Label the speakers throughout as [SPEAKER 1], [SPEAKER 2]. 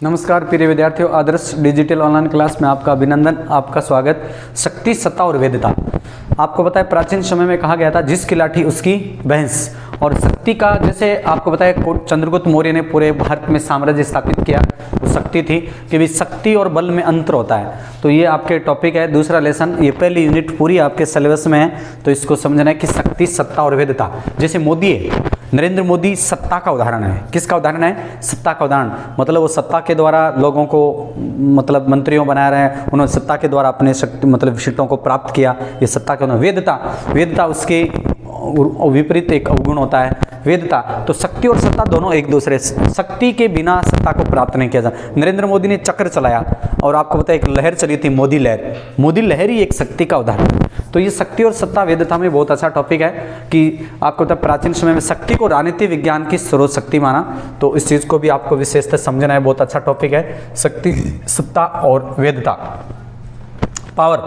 [SPEAKER 1] नमस्कार प्रिय विद्यार्थियों, आदर्श डिजिटल ऑनलाइन क्लास में आपका अभिनंदन, आपका स्वागत। शक्ति, सत्ता और वेदता। आपको पता है प्राचीन समय में कहा गया था जिसकी लाठी उसकी भैंस। और शक्ति का, जैसे आपको पता है चंद्रगुप्त मौर्य ने पूरे भारत में साम्राज्य स्थापित किया, वो शक्ति थी कि भी शक्ति और बल में अंतर होता है। तो ये आपके टॉपिक है, दूसरा लेसन, ये पहली यूनिट पूरी आपके सिलेबस में है। तो इसको समझना है कि शक्ति, सत्ता और वेदता। जैसे मोदी है, नरेंद्र मोदी सत्ता का उदाहरण है। किसका उदाहरण है? सत्ता का उदाहरण। मतलब वो सत्ता के द्वारा लोगों को मतलब मंत्रियों बना रहे हैं, उन्होंने सत्ता के द्वारा अपने शक्ति मतलब सीटों को प्राप्त किया, ये सत्ता के। वेदता, वेदता उसके विपरीत एक अवगुण होता है वेदता। तो शक्ति और सत्ता दोनों एक दूसरे, शक्ति के बिना सत्ता को प्राप्त नहीं किया जा। नरेंद्र मोदी ने चक्र चलाया और आपको पता है एक लहर चली थी, मोदी लहर। मोदी लहर ही एक शक्ति का उदाहरण है। तो ये शक्ति और सत्ता वेदता में बहुत अच्छा टॉपिक है कि आपको पता है प्राचीन समय में शक्ति को राजनीति विज्ञान की स्रोत शक्ति माना। तो इस चीज़ को भी आपको विशेषतः समझना है, बहुत अच्छा टॉपिक है शक्ति, सत्ता और वेदता। पावर,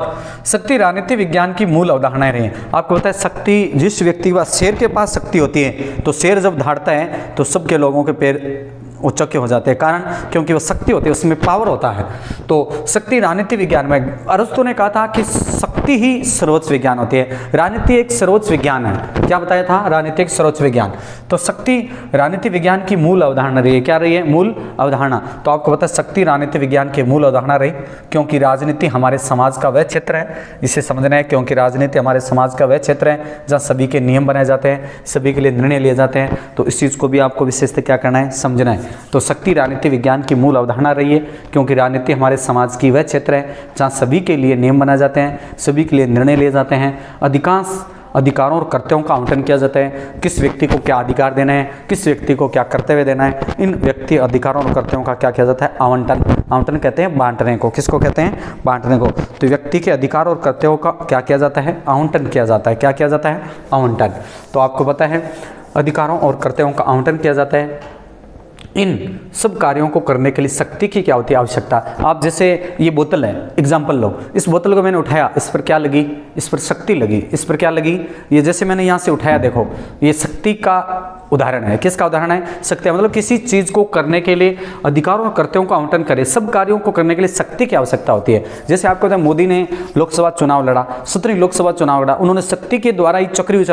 [SPEAKER 1] शक्ति राजनीति विज्ञान की मूल अवधारणाएं रही हैं। आपको पता है शक्ति, जिस व्यक्ति के पास, शेर के पास शक्ति होती है तो शेर जब दहाड़ता है तो सबके लोगों के पैर उचक्के हो जाते हैं। कारण क्योंकि वो शक्ति होती है, उसमें पावर होता है। तो शक्ति राजनीति विज्ञान में अरस्तु ने कहा था कि शक्ति ही सर्वोच्च विज्ञान होती है, राजनीति एक सर्वोच्च विज्ञान है। क्या बताया था? राजनीति एक सर्वोच्च विज्ञान। तो शक्ति राजनीति विज्ञान की मूल अवधारणा रही है। क्या रही है? मूल अवधारणा। तो आपको पता है शक्ति राजनीति विज्ञान की मूल अवधारणा रही, क्योंकि राजनीति हमारे समाज का वह क्षेत्र है, इसे समझना है, क्योंकि राजनीति हमारे समाज का वह क्षेत्र है जहाँ सभी के नियम बनाए जाते हैं, सभी के लिए निर्णय लिए जाते हैं। तो इस चीज़ को भी आपको विशेषतः क्या करना है? समझना है। तो शक्ति राजनीति विज्ञान की मूल अवधारणा रही है, क्योंकि राजनीति हमारे समाज की वह क्षेत्र है जहाँ सभी के लिए नियम बनाए जाते हैं, सभी के लिए निर्णय लिए जाते हैं, अधिकांश अधिकारों और कर्तव्यों का आवंटन किया जाता है, किस व्यक्ति को क्या अधिकार देना है, किस व्यक्ति को क्या कर्तव्य देना है, इन व्यक्ति अधिकारों और कर्तव्यों का क्या किया जाता है? आवंटन। आवंटन कहते हैं बांटने को। किसको कहते हैं? बांटने को। तो व्यक्ति के अधिकार और कर्तव्यों का क्या किया जाता है? आवंटन किया जाता है। क्या किया जाता है? आवंटन। तो आपको पता है अधिकारों और कर्तव्यों का आवंटन किया जाता है। इन सब कार्यों को करने के लिए शक्ति की क्या होती है? आवश्यकता। आप जैसे ये बोतल है, एग्जाम्पल लो, इस बोतल को मैंने उठाया, इस पर क्या लगी? इस पर शक्ति लगी। इस पर क्या लगी? ये जैसे मैंने यहाँ से उठाया, देखो ये शक्ति का उदाहरण है। किसका उदाहरण है? शक्ति। मतलब किसी चीज को करने के लिए अधिकारों और कर्तव्यों का आवंटन करे, सब कार्यों को करने के लिए शक्ति की आवश्यकता होती है। जैसे आपको पता है मोदी ने लोकसभा चुनाव लड़ा, 17वीं लोकसभा चुनाव लड़ा, उन्होंने शक्ति के द्वारा ही चक्रव्यूह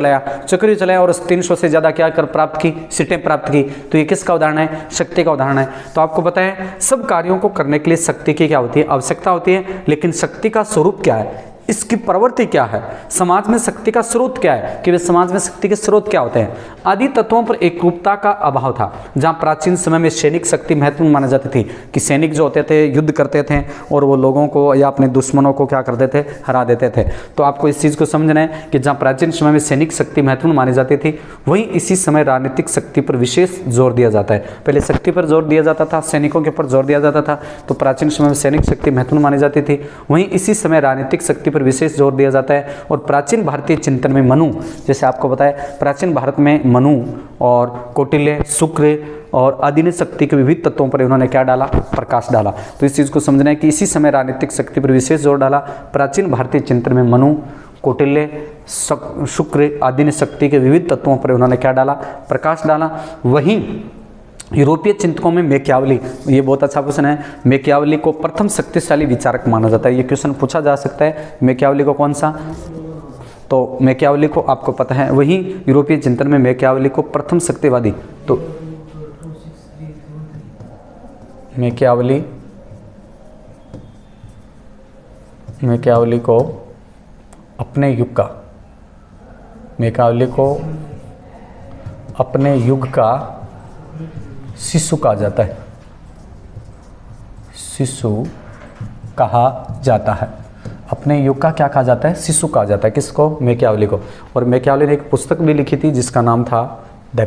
[SPEAKER 1] चलाया और 300 से ज्यादा क्या कर प्राप्त की? सीटें प्राप्त की। तो ये किसका उदाहरण है? शक्ति का उदाहरण है। तो आपको पता है सब कार्यों को करने के लिए शक्ति की क्या होती है? आवश्यकता होती है। लेकिन शक्ति का स्वरूप क्या है? इसकी प्रवृत्ति क्या है? समाज में शक्ति का स्रोत क्या है? कि वे समाज में शक्ति के स्रोत क्या होते हैं? आदि तत्वों पर एकरूपता का अभाव था। जहां प्राचीन समय में सैनिक शक्ति महत्वपूर्ण मानी जाती थी, कि सैनिक जो होते थे युद्ध करते थे और वो लोगों को या अपने दुश्मनों को क्या करते थे? हरा देते थे। तो आपको इस चीज को समझना है कि जहाँ प्राचीन समय में सैनिक शक्ति महत्वपूर्ण मानी जाती थी, वहीं इसी समय राजनीतिक शक्ति पर विशेष जोर दिया जाता है। पहले शक्ति पर जोर दिया जाता था, सैनिकों के ऊपर जोर दिया जाता था। तो प्राचीन समय में सैनिक शक्ति महत्वपूर्ण मानी जाती थी, वहीं इसी समय राजनीतिक शक्ति पर विशेष जोर दिया जाता है। और प्राचीन भारतीय चिंतन में मनु, जैसे आपको बताया प्राचीन भारत में मनु और कौटिल्य, शुक्र और आदि ने शक्ति के विविध तत्वों पर उन्होंने क्या डाला? प्रकाश डाला। तो इस चीज़ को समझना है कि इसी समय राजनीतिक शक्ति पर विशेष जोर डाला। प्राचीन भारतीय चिंतन में मनु, कौटिल्य, शुक्र आदि ने शक्ति के विविध तत्वों पर उन्होंने क्या डाला? प्रकाश डाला। वहीं यूरोपीय चिंतकों में मैकियावली, ये बहुत अच्छा क्वेश्चन है, मैकियावली को प्रथम शक्तिशाली विचारक माना जाता है। ये क्वेश्चन पूछा जा सकता है, मैकियावली को कौन सा? तो मैकियावली को आपको पता है, वही यूरोपीय चिंतन में मैकियावली को प्रथम शक्तिवादी। तो मैकियावली को अपने युग का शिशु कहा जाता है। शिशु कहा जाता है। अपने युग का क्या कहा जाता है? शिशु कहा जाता है। किसको? मैकियावली को। और मैकियावली ने एक पुस्तक भी लिखी थी जिसका नाम था द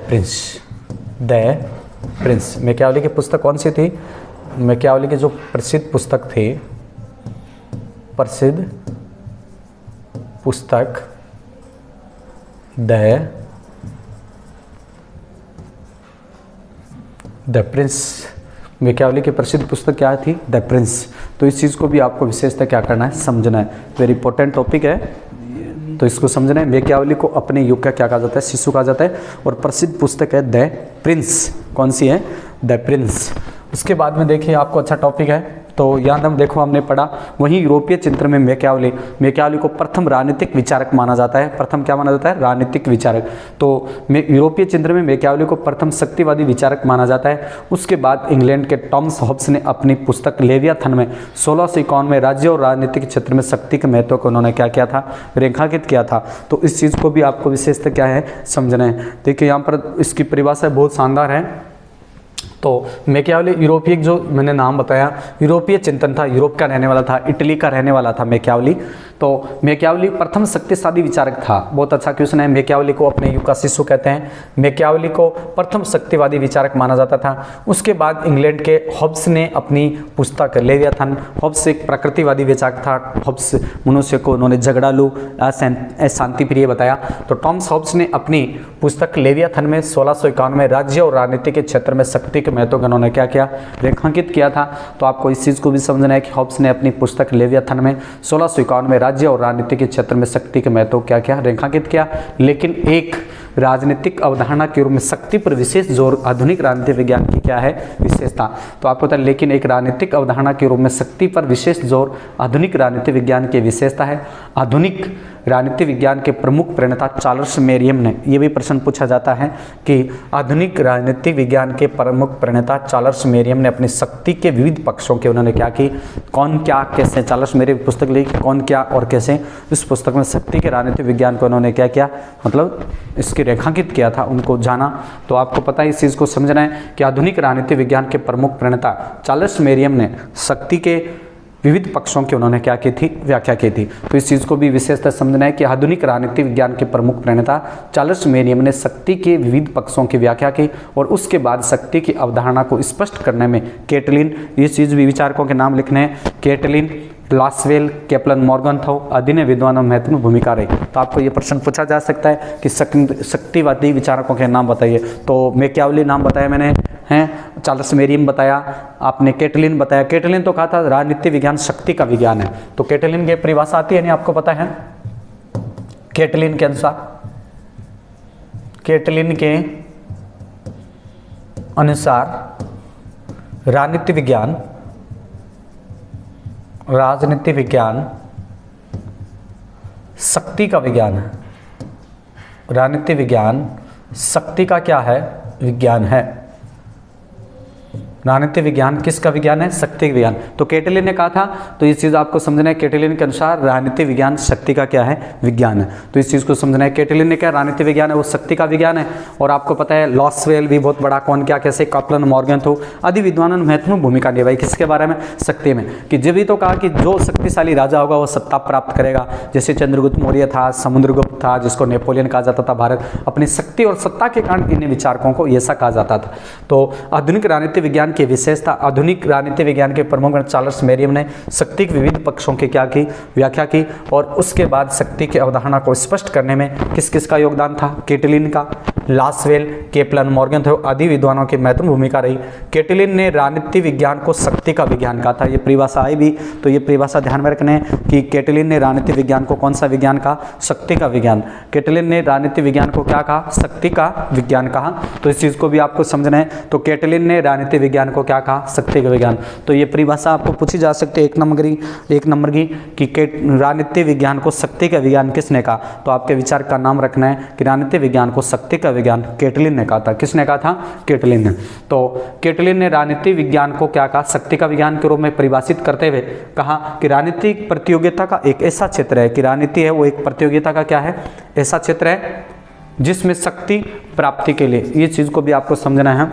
[SPEAKER 1] प्रिंस। मैकियावेली की पुस्तक कौन सी थी? मैकियावेली की जो प्रसिद्ध पुस्तक थी, प्रसिद्ध पुस्तक द प्रिंस। मैकियावेली की प्रसिद्ध पुस्तक क्या थी? The Prince. तो इस चीज़ को भी आपको विशेषतः क्या करना है, समझना है। वेरी इंपॉर्टेंट टॉपिक है, तो इसको समझना है। मैकियावेली को अपने युग का क्या कहा जाता है? शिशु कहा जाता है। और प्रसिद्ध पुस्तक है द प्रिंस। कौन सी है? The Prince. उसके बाद में देखिए आपको अच्छा टॉपिक है, तो यहाँ हम देखो हमने पढ़ा, वहीं यूरोपीय चिंतन में मैकियावेली को प्रथम राजनीतिक विचारक माना जाता है। प्रथम क्या माना जाता है? राजनीतिक विचारक। तो यूरोपीय चिंतन में मैकियावेली को प्रथम शक्तिवादी विचारक माना जाता है। उसके बाद इंग्लैंड के टॉमस हॉब्स ने अपनी पुस्तक लेवियाथन में 1651 में राज्य और राजनीतिक क्षेत्र में शक्ति के महत्व को उन्होंने क्या किया था? रेखांकित किया था। तो इस चीज़ को भी आपको विशेषतः क्या है, समझना है। देखिए यहाँ पर इसकी परिभाषा बहुत शानदार है। तो मैकियावेली यूरोपीय, जो मैंने नाम बताया, यूरोपीय चिंतन था, यूरोप का रहने वाला था, इटली का रहने वाला था मैकियावेली। तो मैकियावेली प्रथम शक्तिशाली विचारक था। बहुत अच्छा क्वेश्चन है। मैकियावेली को अपने युग का शिशु कहते हैं। मैकियावेली को प्रथम शक्तिवादी विचारक माना जाता था। उसके बाद इंग्लैंड के हॉब्स ने अपनी पुस्तक लेवियाथन, हॉब्स एक प्रकृतिवादी विचारक था। हॉब्स मनुष्य को उन्होंने झगड़ालू, अशांति प्रिय बताया। तो टॉमस हॉब्स ने अपनी पुस्तक लेवियाथन में 1651 में राज्य और राजनीति के क्षेत्र में शक्ति के महत्व को उन्होंने क्या किया? रेखांकित किया था। तो आपको इस चीज़ को भी समझना है कि हॉब्स ने अपनी पुस्तक लेवियाथन में 1651 में राज्य और राजनीति के क्षेत्र में शक्ति के महत्व क्या किया? रेखांकित किया। लेकिन एक राजनीतिक अवधारणा के रूप में शक्ति पर विशेष जोर आधुनिक राजनीति विज्ञान की क्या है? विशेषता। तो आपको पता है, लेकिन एक राजनीतिक अवधारणा के रूप में शक्ति पर विशेष जोर आधुनिक राजनीति विज्ञान की विशेषता है। आधुनिक राजनीति विज्ञान के प्रमुख प्रणेता चार्ल्स मेरियम ने, ये भी प्रश्न पूछा जाता है कि आधुनिक राजनीति विज्ञान के प्रमुख प्रणेता चार्ल्स मेरियम ने अपनी शक्ति के विविध पक्षों के उन्होंने क्या की, कौन क्या कैसे, चार्ल्स मेरियम पुस्तक लिखी कौन क्या और कैसे, इस पुस्तक में शक्ति के राजनीति विज्ञान को उन्होंने क्या किया, मतलब इसकी रेखांकित किया था, उनको जाना। तो आपको पता है, इस चीज़ को समझना है कि आधुनिक राजनीति विज्ञान के प्रमुख प्रणेता चार्ल्स मेरियम ने शक्ति के विविध पक्षों की उन्होंने क्या की थी? व्याख्या की थी। तो इस चीज़ को भी विशेषतः समझना है कि आधुनिक राजनीति विज्ञान के प्रमुख प्रणेता चार्ल्स मेरियम ने शक्ति के विविध पक्षों की व्याख्या की और उसके बाद शक्ति की अवधारणा को स्पष्ट करने में कैटलिन, ये चीज़ भी विचारकों के नाम लिखने हैं, कैटलिन, लासवेल, केपलन, मॉर्गनथौ आदि ने विद्वानों में महत्वपूर्ण भूमिका रही। तो आपको ये प्रश्न पूछा जा सकता है कि शक्तिवादी विचारकों के नाम बताइए। तो मैकियावेली नाम बताया मैंने, हैं, चार्ल्स मेरियम बताया, आपने कैटलिन बताया। कैटलिन तो कहा था राजनीति विज्ञान शक्ति का विज्ञान है। तो कैटलिन की परिभाषा आती है नहीं, आपको पता है? कैटलिन के अनुसार राजनीति विज्ञान शक्ति का विज्ञान है। राजनीति विज्ञान शक्ति का क्या है? विज्ञान है। राजनीति विज्ञान किसका विज्ञान है? शक्ति का विज्ञान। तो कैटलिन ने कहा था, तो इस चीज़ आपको समझना है, कैटलिन के अनुसार राजनीति विज्ञान शक्ति का क्या है? विज्ञान है। तो इस चीज़ को समझना है, कैटलिन ने क्या राजनीति विज्ञान है वो शक्ति का विज्ञान है। और आपको पता है लॉसवेल भी बहुत बड़ा, कौन क्या कैसे, केपलन, मॉर्गनथौ आदि विद्वानों ने महत्वपूर्ण भूमिका निभाई किसके बारे में? शक्ति में। कि जब भी तो कहा कि जो शक्तिशाली राजा होगा वो सत्ता प्राप्त करेगा, जैसे चंद्रगुप्त मौर्य था, समुद्रगुप्त था, जिसको नेपोलियन कहा जाता था। भारत अपनी शक्ति और सत्ता के कारण इन विचारकों को ऐसा कहा जाता था। तो आधुनिक राजनीति विज्ञान की विशेषता, आधुनिक राजनीति विज्ञान के प्रमुख चार्ल्स मेरियम ने शक्ति के विविध पक्षों की क्या की? व्याख्या की। और उसके बाद शक्ति की अवधारणा को स्पष्ट करने में किस किस का योगदान था? कैटलिन का, लासवेल, केपलन, मॉर्गनथौ आदि विद्वानों की महत्वपूर्ण भूमिका रही। कैटलिन ने राजनीति विज्ञान को शक्ति का विज्ञान कहा था। ये परिभाषा आई भी, तो ये परिभाषा ध्यान में रखने कि कैटलिन ने राजनीति विज्ञान को कौन सा विज्ञान कहा? शक्ति का विज्ञान। कैटलिन ने राजनीति विज्ञान को क्या कहा? शक्ति का विज्ञान कहा। तो इस चीज़ को भी आपको समझना है। तो कैटलिन ने राजनीति विज्ञान को क्या कहा? शक्ति का विज्ञान। तो ये परिभाषा आपको पूछी जा सकती है एक नंबर की कि राजनीति विज्ञान को शक्ति का विज्ञान किसने कहा? तो आपके विचार का नाम रखना है कि राजनीति विज्ञान को शक्ति का विज्ञान कैटलिन ने कहा था। किसने कहा था? कैटलिन ने। तो कैटलिन ने राजनीति विज्ञान को क्या कहा? शक्ति का विज्ञान के रूप में परिभाषित करते हुए कहा कि राजनीतिक प्रतियोगिता का एक ऐसा क्षेत्र है कि राजनीति है वो एक प्रतियोगिता का क्या है? ऐसा क्षेत्र है जिसमें शक्ति प्राप्ति के लिए, ये चीज को भी आपको समझना है।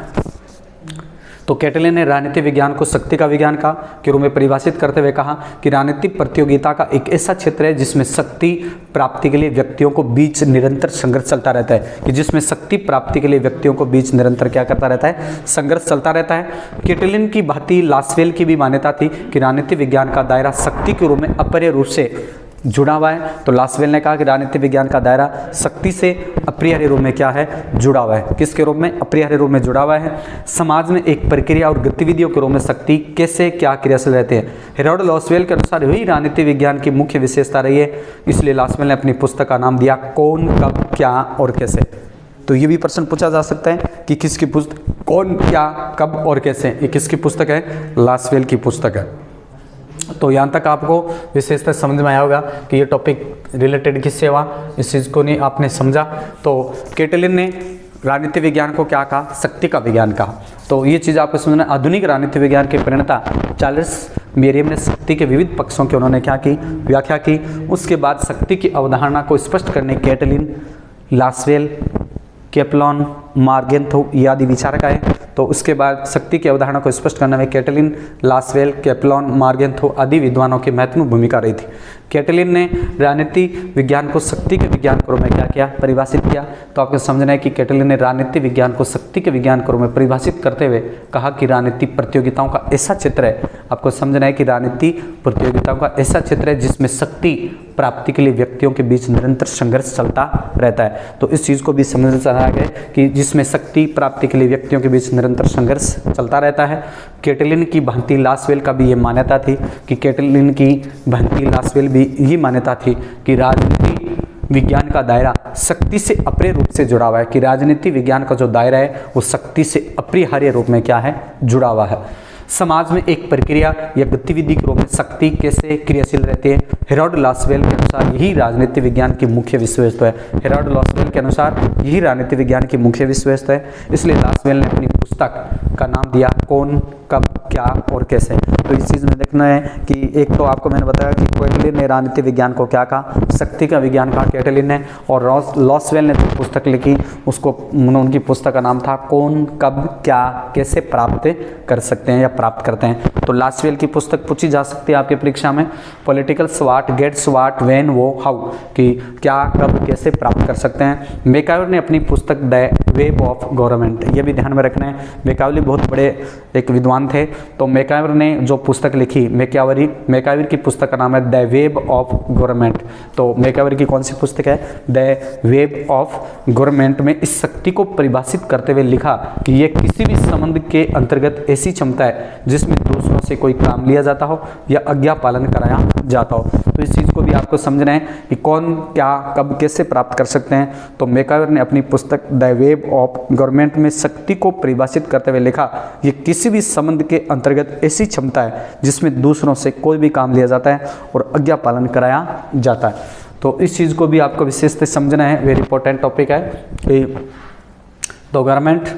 [SPEAKER 1] तो कैटलिन ने राजनीतिक विज्ञान को शक्ति का विज्ञान का के रूप में परिभाषित करते हुए कहा कि राजनीतिक प्रतियोगिता का एक ऐसा क्षेत्र है जिसमें शक्ति प्राप्ति के लिए व्यक्तियों को बीच निरंतर संघर्ष चलता रहता है, कि जिसमें शक्ति प्राप्ति के लिए व्यक्तियों को बीच निरंतर क्या करता रहता है, संघर्ष चलता रहता है। कैटलिन की भांति लासवेल की भी मान्यता थी कि राजनीतिक विज्ञान का दायरा शक्ति के रूप में अपरिहार्य रूप से जुड़ा हुआ है। तो लासवेल ने कहा कि राजनीतिक विज्ञान का दायरा शक्ति से अपरिहार्य रूप में क्या है, जुड़ा हुआ है। किसके रूप में? अपरिहार्य रूप में जुड़ा हुआ है। समाज में एक प्रक्रिया और गतिविधियों के रूप में शक्ति कैसे क्या क्रियाशील रहते हैं। हेरोल्ड लासवेल के अनुसार यही राजनीतिक विज्ञान की मुख्य विशेषता रही है, इसलिए लासवेल ने अपनी पुस्तक का नाम दिया कौन, कब, क्या और कैसे। तो ये भी प्रश्न पूछा जा सकता है कि किसकी पुस्तक, कौन, क्या, कब और कैसे, ये किसकी पुस्तक है? लासवेल की पुस्तक है। तो यहाँ तक आपको विशेषता समझ में आया होगा कि ये टॉपिक रिलेटेड किससे हुआ, इस चीज़ को नहीं आपने समझा। तो कैटलिन ने राजनीतिक विज्ञान को क्या कहा? शक्ति का विज्ञान कहा। तो ये चीज़ आपको समझना। आधुनिक राजनीतिक विज्ञान के प्रणेता चार्ल्स मेरियम ने शक्ति के विविध पक्षों की उन्होंने क्या की? व्याख्या की। उसके बाद शक्ति की अवधारणा को स्पष्ट करने कैटलिन, लासवेल, केप्लॉन, मार्गेंथो आदि विचारक आए। तो उसके बाद शक्ति की अवधारणा को स्पष्ट करने में कैटलिन, लासवेल, केप्लॉन, मार्गेंथो आदि विद्वानों की महत्वपूर्ण भूमिका रही थी। कैटलिन ने राजनीतिक विज्ञान को शक्ति के विज्ञान के रूप में क्या किया? परिभाषित किया। तो आपको समझना है कि कैटलिन ने राजनीतिक विज्ञान को शक्ति के विज्ञान के रूप में परिभाषित करते हुए कहा कि राजनीतिक प्रतियोगिताओं का ऐसा क्षेत्र है, आपको समझना है कि राजनीतिक प्रतियोगिताओं का ऐसा क्षेत्र है जिसमें शक्ति प्राप्ति के लिए व्यक्तियों के बीच निरंतर संघर्ष चलता रहता है। तो इस चीज़ को भी समझना चाहा गया कि जिसमें शक्ति प्राप्ति के लिए व्यक्तियों के बीच निरंतर संघर्ष चलता रहता है। कैटलिन की भांति लासवेल का भी ये मान्यता थी कि कैटलिन की भांति लासवेल भी ये मान्यता थी कि राजनीति विज्ञान का दायरा शक्ति से अपरिहार्य रूप से जुड़ा हुआ है, कि राजनीति विज्ञान का जो दायरा है वो शक्ति से अपरिहार्य रूप में क्या है? जुड़ा हुआ है। समाज में एक प्रक्रिया या गतिविधि के रूप में शक्ति कैसे क्रियाशील रहती है। हेरोल्ड लासवेल के अनुसार यही राजनीति विज्ञान की मुख्य विशेषता है। हेरोल्ड लासवेल के अनुसार यही राजनीति विज्ञान की मुख्य विशेषता है, इसलिए लासवेल ने अपनी पुस्तक का नाम दिया कौन, कब, क्या और कैसे। तो इस चीज़ में देखना है कि एक तो आपको मैंने बताया कि कैटलिन ने राजनीति विज्ञान को क्या कहा? शक्ति का विज्ञान कहा कैटलिन ने, और लासवेल ने जो पुस्तक लिखी उसको, उनकी पुस्तक का नाम था कौन, कब, क्या, कैसे प्राप्त कर सकते हैं या प्राप्त करते हैं। तो लासवेल की पुस्तक पूछी जा सकती है आपके परीक्षा में, पॉलिटिकल स्वाट, गेट्स वाट, व्हेन, वो, हाउ, कि क्या, कब, कैसे प्राप्त कर सकते हैं। मैकाइवर ने अपनी पुस्तक द वेब ऑफ गवर्नमेंट, ये भी ध्यान में रखना है। मैकाइवर बहुत बड़े एक विद्वान थे, तो मैकाइवर ने जो पुस्तक लिखी, मैकाइवर की पुस्तक का नाम है द वेब ऑफ गवर्नमेंट। तो मैकाइवर की कौन सी पुस्तक है? द वेब ऑफ गवर्नमेंट में इस शक्ति को परिभाषित करते हुए लिखा कि यह किसी भी संबंध के अंतर्गत ऐसी क्षमता है जिसमें दूसरों से कोई काम लिया जाता हो या आज्ञा पालन कराया जाता हो। तो इस चीज़ को भी आपको समझना है कि कौन, क्या, कब, कैसे प्राप्त कर सकते हैं। तो मैकाइवर ने अपनी पुस्तक द वेब ऑफ गवर्नमेंट में शक्ति को परिभाषित करते हुए लिखा, ये किसी भी संबंध के अंतर्गत ऐसी क्षमता है जिसमें दूसरों से कोई भी काम लिया जाता है और आज्ञा पालन कराया जाता है। तो इस चीज़ को भी आपको विशेष से समझना है, वेरी इंपॉर्टेंट टॉपिक है कि तो गवर्नमेंट।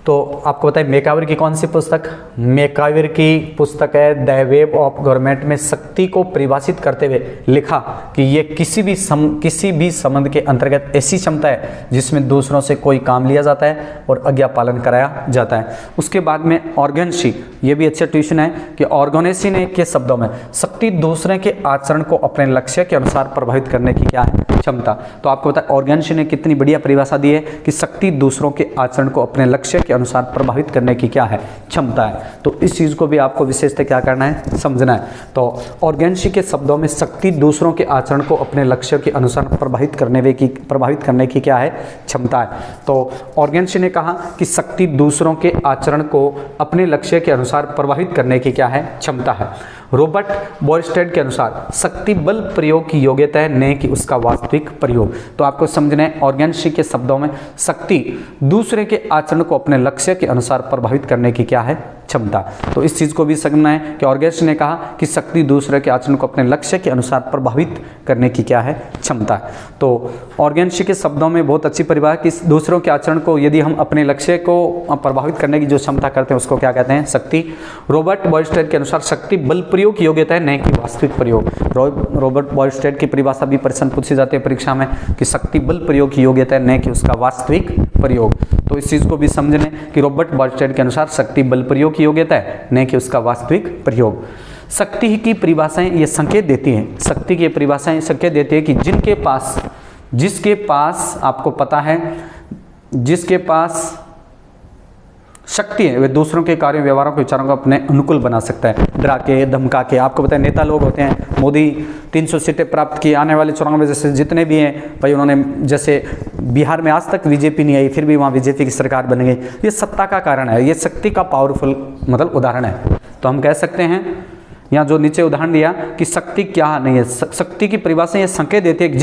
[SPEAKER 1] तो आपको बताइए मैकाइवर की कौन सी पुस्तक? मैकाइवर की पुस्तक है द वेब ऑफ गवर्नमेंट में शक्ति को परिभाषित करते हुए लिखा कि यह किसी भी संबंध के अंतर्गत ऐसी क्षमता है जिसमें दूसरों से कोई काम लिया जाता है और आज्ञा पालन कराया जाता है। उसके बाद में ऑर्गेनसी, ये भी अच्छा ट्यूशन है कि ऑर्गेनेसी ने के शब्दों में शक्ति दूसरे के आचरण को अपने लक्ष्य के अनुसार प्रभावित करने की क्या है? क्षमता। तो आपको पता है ऑर्गेनसी ने कितनी बढ़िया परिभाषा दी है कि शक्ति दूसरों के आचरण को अपने लक्ष्य के अनुसार प्रभावित करने की क्या है? क्षमता है। तो इस चीज को भी आपको विशेषतः क्या करना है? समझना है। तो ऑर्गेनसी के शब्दों में शक्ति दूसरों के आचरण को अपने लक्ष्य के अनुसार प्रभावित करने की क्या है? क्षमता है। तो ऑर्गेनसी ने कहा कि शक्ति दूसरों के आचरण को अपने लक्ष्य के अनुसार प्रभावित करने की क्या है? क्षमता है। रॉबर्ट बोरस्टेड के अनुसार शक्ति बल प्रयोग की योग्यता है, न कि उसका वास्तविक प्रयोग। तो आपको समझना है ऑर्गेनसी के शब्दों में शक्ति दूसरे के आचरण को अपने लक्ष्य के अनुसार प्रभावित करने की क्या है? क्षमता। तो इस चीज को भी समझना है कि ऑर्गेनसी ने कहा कि शक्ति दूसरे के आचरण को अपने लक्ष्य के अनुसार प्रभावित करने की क्या है? क्षमता। तो ऑर्गेनसी के शब्दों में बहुत अच्छी परिभाषा कि दूसरों के आचरण को यदि हम अपने लक्ष्य को प्रभावित करने की जो क्षमता करते हैं उसको क्या कहते हैं? शक्ति। रॉबर्ट बोरस्टेड के अनुसार शक्ति बल प्रयोग की योग्यता है, न कि वास्तविक प्रयोग। रॉबर्ट बोरस्टेड की परिभाषा भी प्रश्न पूछी जाती है परीक्षा में कि शक्ति बल प्रयोग की योग्यता है, न कि उसका वास्तविक प्रयोग। तो इस चीज़ को भी समझ लें कि रॉबर्ट बर्नस्टाइन के अनुसार शक्ति बल प्रयोग की योग्यता है, न कि उसका वास्तविक प्रयोग। शक्ति की परिभाषाएं ये संकेत देती हैं, शक्ति की परिभाषाएं संकेत देती है कि जिसके पास आपको पता है, जिसके पास शक्ति है, वे दूसरों के कार्यों व्यवहारों के विचारों को अपने अनुकूल बना सकता है। डरा के, धमका के, आपको पता है नेता लोग होते हैं, मोदी 300 सीटें प्राप्त की, आने वाले चुनाव में जैसे जितने भी हैं भाई, उन्होंने जैसे बिहार में आज तक बीजेपी नहीं आई, फिर भी वहाँ बीजेपी की सरकार बन गई। ये सत्ता का कारण है, ये शक्ति का पावरफुल मतलब उदाहरण है। तो हम कह सकते हैं यहाँ जो नीचे उदाहरण दिया कि शक्ति क्या नहीं है, शक्ति की परिभाषा ये संकेत देती है कि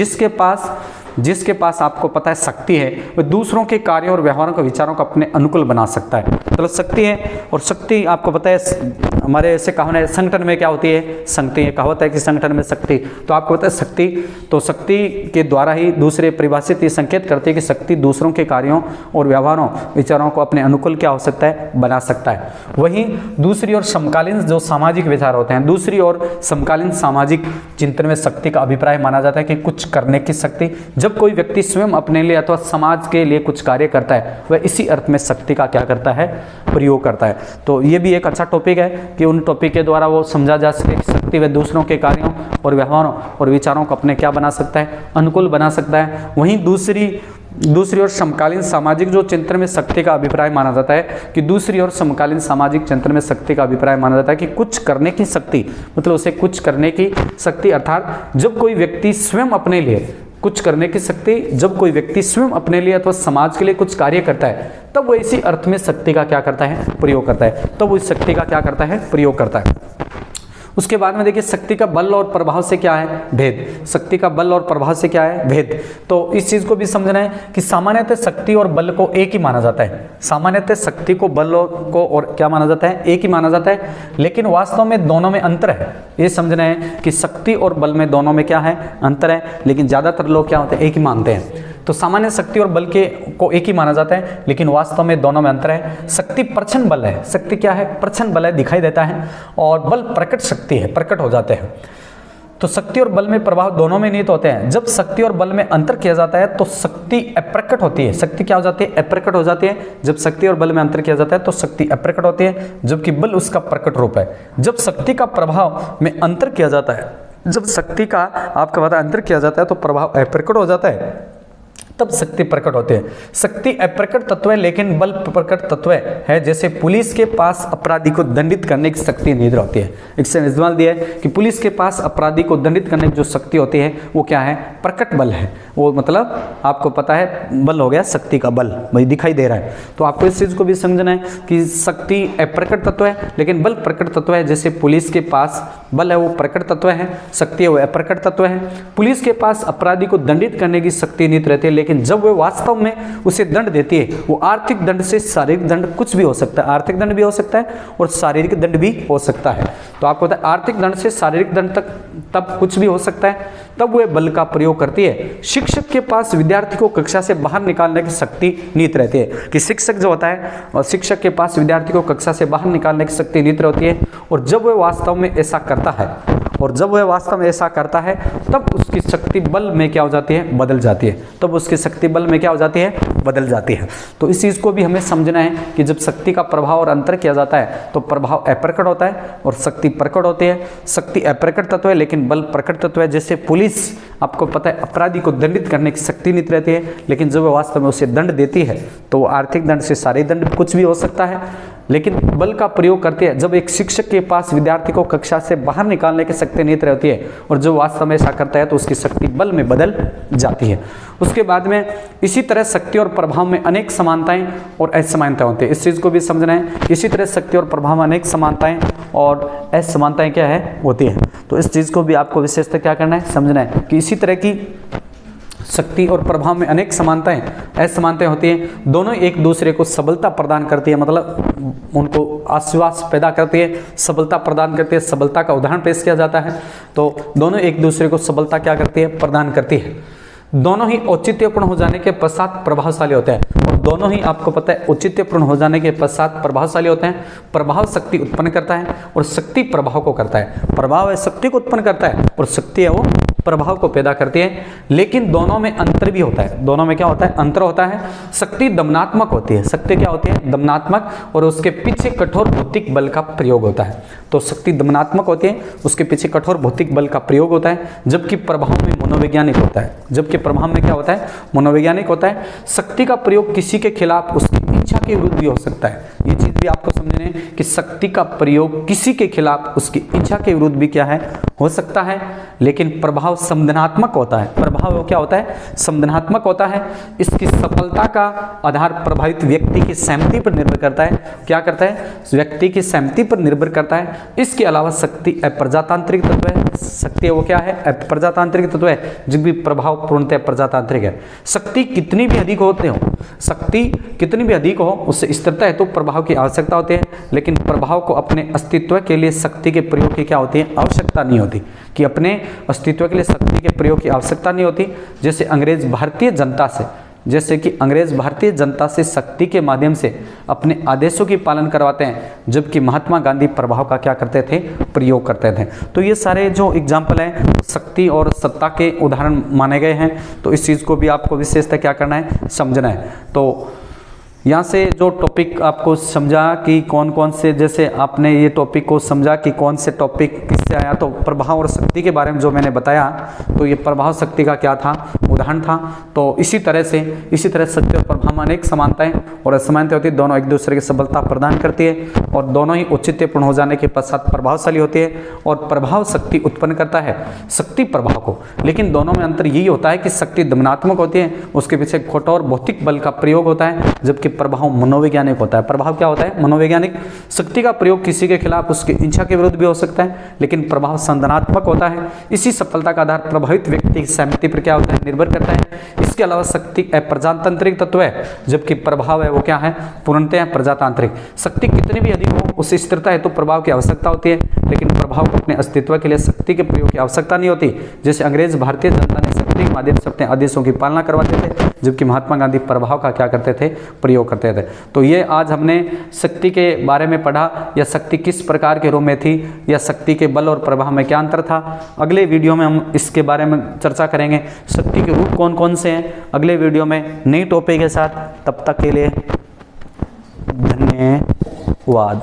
[SPEAKER 1] जिसके पास आपको पता है शक्ति है, वह दूसरों के कार्यों और व्यवहारों के विचारों को अपने अनुकूल बना सकता है। मतलब शक्ति है, और शक्ति आपको पता है हमारे ऐसे कहावत है, संगठन में क्या होती है, शक्ति। कहावत है कि संगठन में शक्ति, तो आपको पता है शक्ति, तो शक्ति के द्वारा ही दूसरे परिभाषित ये संकेत करते हैं कि शक्ति दूसरों के कार्यों और व्यवहारों विचारों को अपने अनुकूल क्या हो सकता है, बना सकता है। वहीं दूसरी ओर समकालीन जो सामाजिक विचार होते हैं, दूसरी ओर समकालीन सामाजिक चिंतन में शक्ति का अभिप्राय माना जाता है कि कुछ करने की शक्ति। जब कोई व्यक्ति स्वयं अपने लिए अथवा समाज के लिए कुछ कार्य करता है, वह इसी अर्थ में शक्ति का क्या करता है, प्रयोग करता है। तो ये भी एक अच्छा टॉपिक है कि उन टॉपिक के द्वारा वो समझा जा सके कि शक्ति वह दूसरों के कार्यों और व्यवहारों और विचारों को अपने क्या बना सकता है, अनुकूल बना सकता है। वहीं दूसरी ओर समकालीन सामाजिक जो चिंतन में शक्ति का अभिप्राय माना जाता है कि दूसरी ओर समकालीन सामाजिक चिंतन में शक्ति का अभिप्राय माना जाता है कि कुछ करने की शक्ति, मतलब उसे कुछ करने की शक्ति, अर्थात जब कोई व्यक्ति स्वयं अपने लिए कुछ करने की शक्ति, जब कोई व्यक्ति स्वयं अपने लिए अथवा समाज के लिए कुछ कार्य करता है, तब वो इसी अर्थ में शक्ति का क्या करता है, प्रयोग करता है। तब वो इस शक्ति का क्या करता है, प्रयोग करता है। उसके बाद में देखिए शक्ति का बल और प्रभाव से क्या है भेद, शक्ति का बल और प्रभाव से क्या है भेद। तो इस चीज को भी समझना है कि सामान्यतः शक्ति और बल को एक ही माना जाता है, सामान्यतः शक्ति को बल को और क्या माना जाता है, एक ही माना जाता है, लेकिन वास्तव में दोनों में अंतर है। ये समझना है कि शक्ति और बल में दोनों में क्या है, अंतर है, लेकिन ज्यादातर लोग क्या होते हैं, एक ही मानते हैं। तो सामान्य शक्ति और बल को एक ही माना जाता है, लेकिन वास्तव में दोनों में अंतर है। शक्ति प्रच्छन्न बल है, शक्ति क्या है, प्रच्छन्न बल है, दिखाई देता है, और बल प्रकट शक्ति है, प्रकट हो जाते हैं। तो शक्ति और बल में प्रभाव दोनों में निहित होते हैं। जब शक्ति और बल में अंतर किया जाता है तो शक्ति अप्रकट होती है, शक्ति क्या हो जाती है, अप्रकट हो जाती है। जब शक्ति और बल में अंतर किया जाता है तो शक्ति अप्रकट होती है, जबकि बल उसका प्रकट रूप है। जब शक्ति का प्रभाव में अंतर किया जाता है, जब शक्ति का आपका पता अंतर किया जाता है तो प्रभाव अप्रकट हो जाता है, तब शक्ति प्रकट होते हैं। शक्ति अप्रकट तत्व है, लेकिन बल प्रकट तत्व है। जैसे पुलिस के पास अपराधी को दंडित करने की शक्ति नहीं होती है। इससे इस्तेमाल दिया है कि पुलिस के पास अपराधी को दंडित करने की जो शक्ति होती है वो क्या है, प्रकट बल है। वो मतलब आपको पता है बल हो गया शक्ति का बल, वही दिखाई दे रहा है। तो आपको इस चीज को भी समझना है कि शक्ति अप्रकट तत्व है, लेकिन बल प्रकट तत्व है। जैसे पुलिस के पास बल है वो प्रकट तत्व है, शक्ति है वो अप्रकट तत्व है। पुलिस के पास अपराधी को दंडित करने की शक्ति नहीं रहती है, लेकिन जब वह वास्तव में उसे दंड देती है, वो आर्थिक दंड से शारीरिक दंड कुछ भी हो सकता है, आर्थिक दंड भी हो सकता है और शारीरिक दंड भी हो सकता है। तो आपको पता है आर्थिक दंड से शारीरिक दंड तक तब कुछ भी हो सकता है, तब वह बल का प्रयोग करती है। शिक्षक के पास विद्यार्थी को कक्षा से बाहर निकालने की शक्ति निहित रहती है कि शिक्षक जो होता है और शिक्षक के पास विद्यार्थी को कक्षा से बाहर निकालने की शक्ति निहित रहती है। और जब वह वास्तव में ऐसा करता है, और जब वह वास्तव में ऐसा करता है तब उसकी शक्ति बल में क्या हो जाती है, बदल जाती है। तब उसकी शक्ति बल में क्या हो जाती है, बदल जाती है। तो इस चीज़ को भी हमें समझना है कि जब शक्ति का प्रभाव और अंतर किया जाता है तो प्रभाव अप्रकट होता है और शक्ति प्रकट होती है। शक्ति अप्रकट तत्व है, लेकिन बल प्रकट तत्व है। जैसे पुलिस आपको पता है अपराधी को दंडित करने की शक्ति निहित रहती है, लेकिन जब वह वास्तव में उसे दंड देती है तो वो आर्थिक दंड से शारीरिक दंड कुछ भी हो सकता है, लेकिन बल का प्रयोग करती है। जब एक शिक्षक के पास विद्यार्थी को कक्षा से बाहर निकालने की शक्ति निहित रहती है और जो वास्तव में ऐसा करता है तो उसकी शक्ति बल में बदल जाती है। उसके बाद में इसी तरह शक्ति और प्रभाव में अनेक समानताएं और असमानताएं होती है। इस चीज को भी समझना है। इसी तरह शक्ति और प्रभाव में अनेक समानताएं और असमानताएं क्या है, होती है। तो इस चीज को भी आपको विशेषतः क्या करना है, समझना है कि इसी तरह की शक्ति और प्रभाव में अनेक समानताएं असमानताएं होती हैं। दोनों एक दूसरे को सबलता प्रदान करती है, मतलब उनको आश्वास पैदा करती है, सबलता प्रदान करती है। सबलता का उदाहरण पेश किया जाता है। तो दोनों एक दूसरे को सबलता क्या करती है, प्रदान करती है। दोनों ही औचित्यपूर्ण हो जाने के पश्चात प्रभावशाली होते हैं, और दोनों ही आपको पता है औचित्यपूर्ण हो जाने के पश्चात प्रभावशाली होते हैं। प्रभाव शक्ति उत्पन्न करता है और शक्ति प्रभाव को करता है। प्रभाव है शक्ति को उत्पन्न करता है और शक्ति है वो प्रभाव को पैदा करती है, लेकिन दोनों में अंतर भी होता है। दोनों में क्या होता है? अंतर होता है। शक्ति दमनात्मक होती है। शक्ति क्या होती है? दमनात्मक, और उसके पीछे कठोर भौतिक बल का प्रयोग होता है। तो शक्ति दमनात्मक होती है, उसके पीछे कठोर भौतिक बल का प्रयोग होता है, जबकि प्रभाव में मनोवैज्ञानिक होता है। जबकि प्रभाव में क्या होता है? मनोवैज्ञानिक होता है। शक्ति का प्रयोग किसी के खिलाफ उसकी इच्छा के विरुद्ध भी हो सकता है। ये चीज भी आपको समझने कि शक्ति का प्रयोग किसी के खिलाफ उसकी इच्छा के विरुद्ध भी क्या है? हो सकता है। लेकिन प्रभाव संवेदनात्मक होता है। प्रभाव क्या होता है? संवेदनात्मक होता है। इसकी सफलता का आधार प्रभावित व्यक्ति की सहमति पर निर्भर करता है। क्या करता है? व्यक्ति की सहमति पर निर्भर करता है। इसके अलावा शक्ति अप्रजातांत्रिक तत्व है। शक्ति वो क्या है? अप्रजातांत्रिक तत्व है, जब भी प्रभाव पूर्णतः प्रजातांत्रिक है। शक्ति कितनी भी अधिक होते हो, शक्ति कितनी भी अधिक हो, उससे स्थिरता हेतु प्रभाव की आवश्यकता होती है, लेकिन प्रभाव को अपने अस्तित्व के लिए शक्ति के प्रयोग की क्या होती है? आवश्यकता नहीं होती। कि अपने अस्तित्व के लिए शक्ति के प्रयोग की आवश्यकता नहीं होती। जैसे अंग्रेज भारतीय जनता से शक्ति के माध्यम से अपने आदेशों की पालन करवाते हैं, जबकि महात्मा गांधी प्रभाव का क्या करते थे? प्रयोग करते थे। तो ये सारे जो एग्जाम्पल हैं शक्ति और सत्ता के उदाहरण माने गए हैं। तो इस चीज़ को भी आपको विशेषतः क्या करना है? समझना है। तो यहाँ से जो टॉपिक आपको समझा कि कौन कौन से, जैसे आपने ये टॉपिक को समझा कि कौन से टॉपिक किससे आया, तो प्रभाव और शक्ति के बारे में जो मैंने बताया, तो ये प्रभाव शक्ति का क्या था? उदाहरण था। तो इसी तरह शक्ति और प्रभाव में अनेक समानताएं और असमानताएं होती है। दोनों एक दूसरे की सबलता प्रदान करती है और दोनों ही औचित्यपूर्ण हो जाने के पश्चात प्रभावशाली होती है। और प्रभाव शक्ति उत्पन्न करता है शक्ति प्रभाव को, लेकिन दोनों में अंतर यही होता है कि शक्ति दमनात्मक होती है, उसके पीछे कठोर भौतिक बल का प्रयोग होता है, जबकि प्रभाव मनोवैज्ञानिक होता है। प्रभाव क्या होता है? मनोवैज्ञानिक। शक्ति का प्रयोग किसी के खिलाफ उसकी इच्छा के विरुद्ध भी हो सकता है, लेकिन प्रभाव संवेदनात्मक होता है। इसी सफलता का आधार प्रभावित व्यक्ति की सहमति पर क्या होता है? निर्भर करता है। इसके अलावा शक्ति अप्रजातांत्रिक तत्व है, जबकि प्रभाव है वो क्या है? पूर्णतः प्रजातांत्रिक। शक्ति कितनी भी अधिक हो, उस स्थिरता हेतु प्रभाव की आवश्यकता होती है, लेकिन प्रभाव को अपने अस्तित्व के लिए शक्ति के प्रयोग की आवश्यकता नहीं होती। जैसे अंग्रेज भारतीय जनता ने शक्ति के माध्यम से अपने आदेशों की पालना करवाते थे, जबकि महात्मा गांधी प्रभाव का क्या करते थे? प्रयोग करते थे। तो ये आज हमने शक्ति के बारे में पढ़ा, या शक्ति किस प्रकार के रूप में थी, या शक्ति के बल और प्रभाव में क्या अंतर था। अगले वीडियो में हम इसके बारे में चर्चा करेंगे, शक्ति के रूप कौन कौन से हैं, अगले वीडियो में नई टॉपिक के साथ। तब तक के लिए धन्यवाद।